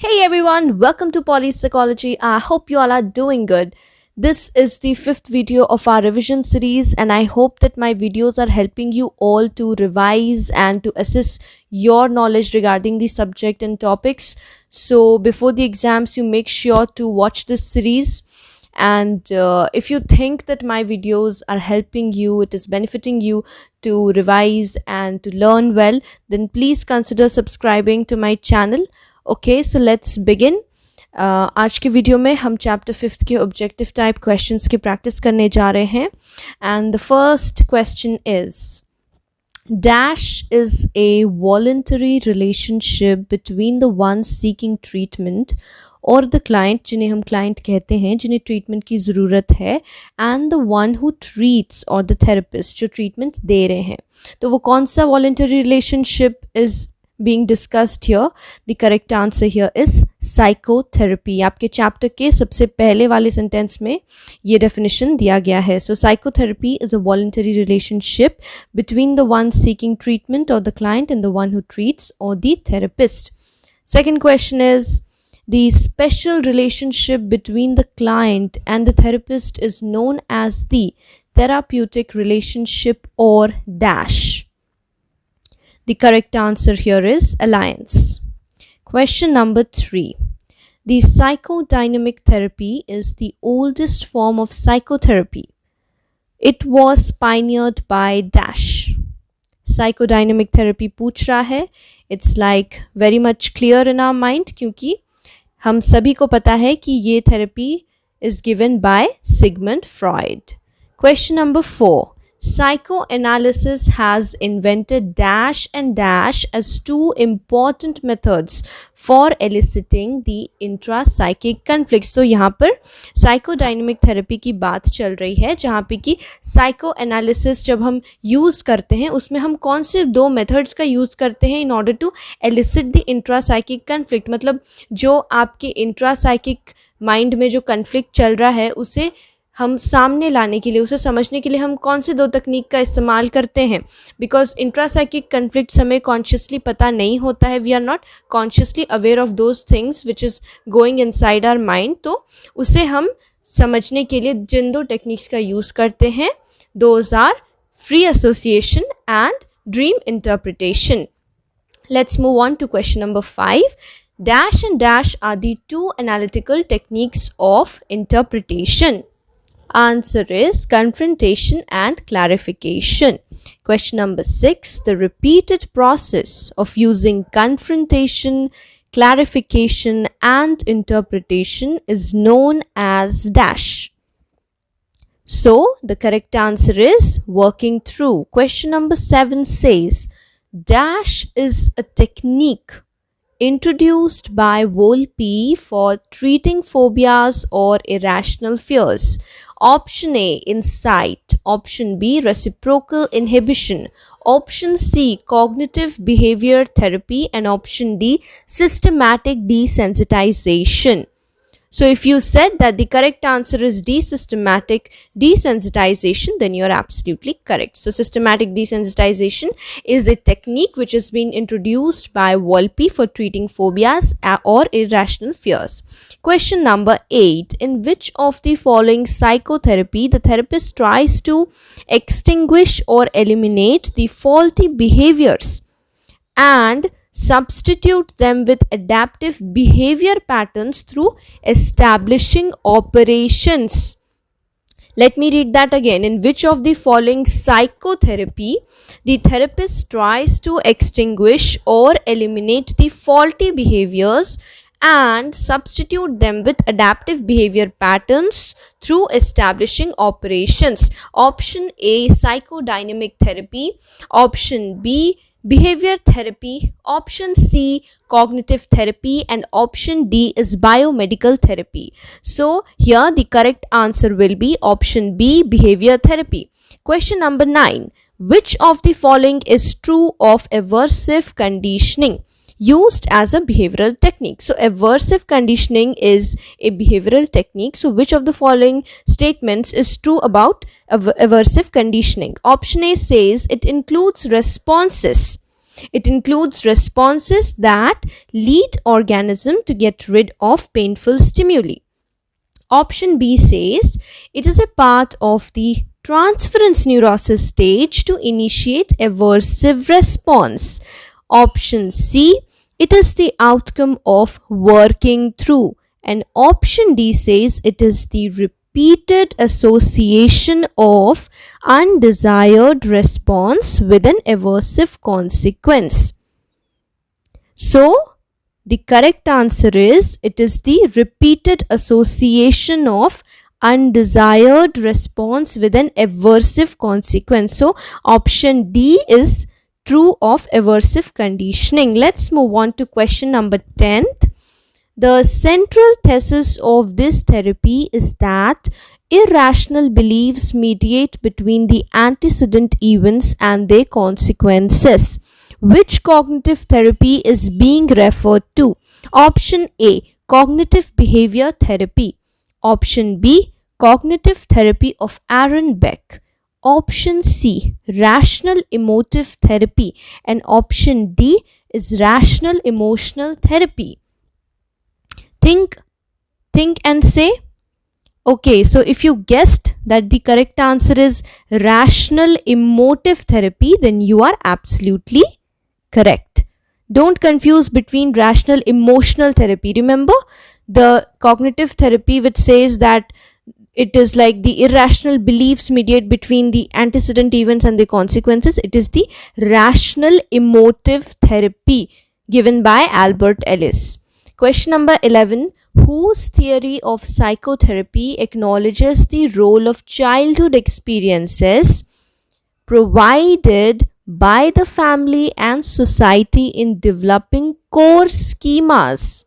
Hey everyone, welcome to Poly Psychology. I hope you all are doing good. This is the fifth video of our revision series, and I hope that my videos are helping you all to revise and to assess your knowledge regarding the subject and topics. So before the exams, you make sure to watch this series. And if you think that my videos are helping you, it is benefiting you to revise and to learn well, then please consider subscribing to my channel. Okay so let's begin. आज के video में हम chapter 5 के objective type questions की practice करने जा रहे हैं. And the first question is dash is a voluntary relationship between the one seeking treatment और द क्लाइंट, जिन्हें हम क्लाइंट कहते हैं, जिन्हें ट्रीटमेंट की ज़रूरत है, and the one who treats और द थेरेपिस्ट, जो ट्रीटमेंट दे रहे हैं. तो वो कौन सा voluntary relationship is being discussed here? The correct answer here is psychotherapy. आपके चैप्टर के सबसे पहले वाले सेंटेंस में ये डेफिनेशन दिया गया है. So psychotherapy is a voluntary relationship between the one seeking treatment or the client and the one who treats or the therapist. Second question is the special relationship between the client and the therapist is known as the therapeutic relationship or dash. The correct answer here is alliance. Question number 3. The psychodynamic therapy is the oldest form of psychotherapy. It was pioneered by dash. Psychodynamic therapy पूछ रहा है. It's like very much clear in our mind क्योंकि हम सभी को पता है कि ये therapy is given by Sigmund Freud. Question number 4. Psychoanalysis has invented dash and dash as two important methods for eliciting the intrapsychic conflicts. तो यहाँ पर साइकोडायनेमिक थेरेपी की बात चल रही है, जहाँ पे कि साइकोएनालिसिस जब हम यूज़ करते हैं उसमें हम कौन से दो मेथड्स का यूज़ करते हैं in order to elicit the intrapsychic conflict. मतलब जो आपके इंट्रासाइकिक माइंड में जो कन्फ्लिक्ट चल रहा है उसे हम सामने लाने के लिए, उसे समझने के लिए हम कौन से दो तकनीक का इस्तेमाल करते हैं. बिकॉज इंट्रासाइकिक कन्फ्लिक्ट्स हमें कॉन्शियसली पता नहीं होता है. We are not consciously aware of those things which is going inside our mind. तो उसे हम समझने के लिए जिन दो टेक्निक्स का यूज़ करते हैं, those are free association and dream interpretation. Let's move on to question number 5. Dash and dash are the two analytical techniques of interpretation. Answer is confrontation and clarification. Question number 6. The repeated process of using confrontation, clarification and interpretation is known as dash. So, the correct answer is working through. Question number 7 says, dash is a technique introduced by Volpe for treating phobias or irrational fears. Option A, insight. Option B, reciprocal inhibition. Option C, cognitive behavior therapy. And option D, systematic desensitization. So if you said that the correct answer is D, systematic desensitization, then you are absolutely correct. So systematic desensitization is a technique which has been introduced by Volpe for treating phobias or irrational fears. Question number 8. In which of the following psychotherapy the therapist tries to extinguish or eliminate the faulty behaviors and substitute them with adaptive behavior patterns through establishing operations? Let me read that again. In which of the following psychotherapy the therapist tries to extinguish or eliminate the faulty behaviors and substitute them with adaptive behavior patterns through establishing operations? Option A, psychodynamic therapy. Option B, behavior therapy. Option C, cognitive therapy. And option D is biomedical therapy. So here the correct answer will be option B, behavior therapy. Question number 9. Which of the following is true of aversive conditioning used as a behavioral technique? So aversive conditioning is a behavioral technique. So which of the following statements is true about aversive conditioning? Option A says it includes responses It includes responses that lead organism to get rid of painful stimuli. Option B says it is a part of the transference neurosis stage to initiate aversive response. Option C, it is the outcome of working through. And option D says it is the repeated association of undesired response with an aversive consequence. So, the correct answer is it is the repeated association of undesired response with an aversive consequence. So, option D is true of aversive conditioning. Let's move on to question number 10. The central thesis of this therapy is that irrational beliefs mediate between the antecedent events and their consequences. Which cognitive therapy is being referred to? Option A, cognitive behavior therapy. Option B, cognitive therapy of Aaron Beck. Option C, rational emotive therapy. And option D is rational emotional therapy. Think and say. Okay, so if you guessed that the correct answer is rational emotive therapy, then you are absolutely correct. Don't confuse between rational emotional therapy. Remember the cognitive therapy which says that it is like the irrational beliefs mediate between the antecedent events and the consequences. It is the rational emotive therapy given by Albert Ellis. Question number 11. Whose theory of psychotherapy acknowledges the role of childhood experiences provided by the family and society in developing core schemas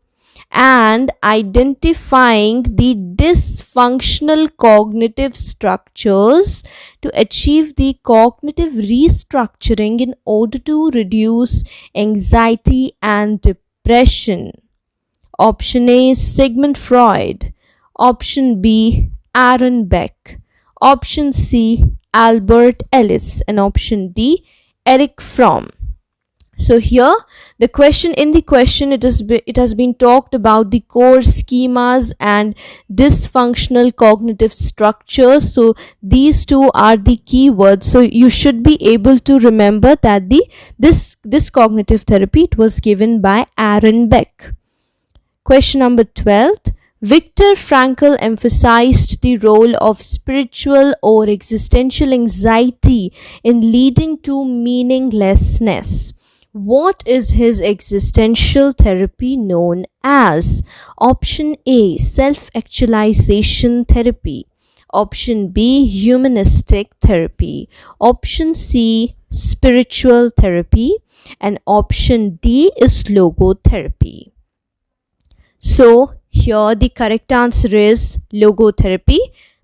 and identifying the dysfunctional cognitive structures to achieve the cognitive restructuring in order to reduce anxiety and depression? Option A, Sigmund Freud. Option B, Aaron Beck. Option C, Albert Ellis. And option D, Erich Fromm. So here the question it has been talked about the core schemas and dysfunctional cognitive structures. So these two are the keywords. So you should be able to remember that this cognitive therapy, it was given by Aaron Beck. Question number 12. Viktor Frankl emphasized the role of spiritual or existential anxiety in leading to meaninglessness. What is his existential therapy known as? Option A, self-actualization therapy. Option B, humanistic therapy. Option C, spiritual therapy. And option D is logotherapy. So here the correct answer is logotherapy,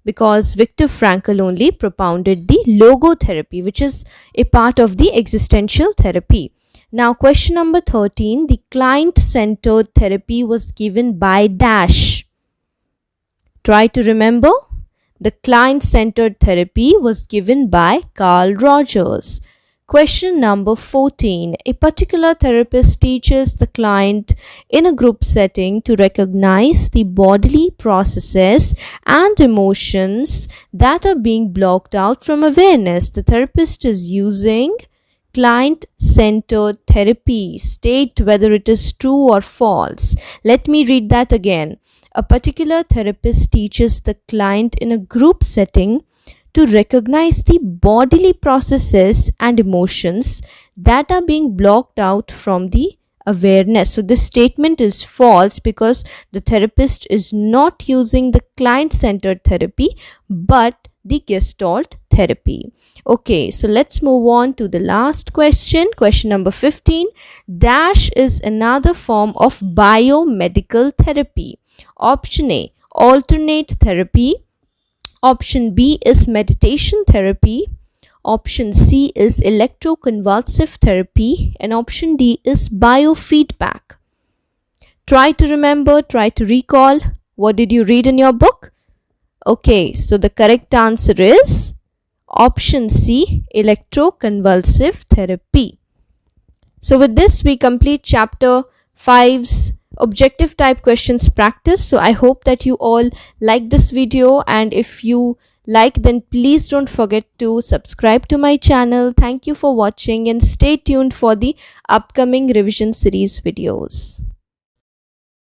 because Viktor Frankl only propounded the logotherapy, which is a part of the existential therapy. Now question number 13. The client-centered therapy was given by dash. Try to remember. The client-centered therapy was given by Carl Rogers. Question number 14. A particular therapist teaches the client in a group setting to recognize the bodily processes and emotions that are being blocked out from awareness. The therapist is using client-centered therapy. State whether it is true or false. Let me read that again. A particular therapist teaches the client in a group setting to recognize the bodily processes and emotions that are being blocked out from the awareness. So this statement is false, because the therapist is not using the client-centered therapy but the Gestalt therapy. Okay, so let's move on to the last question. Question number 15. Dash is another form of biomedical therapy. Option A, alternate therapy. Option B is meditation therapy. Option C is electroconvulsive therapy. And option D is biofeedback. Try to remember, try to recall. What did you read in your book? Okay, so the correct answer is option C, electroconvulsive therapy. So with this, we complete chapter 5's objective type questions practice. So I hope that you all like this video, and if you like, then please don't forget to subscribe to my channel. Thank you for watching and stay tuned for the upcoming revision series videos.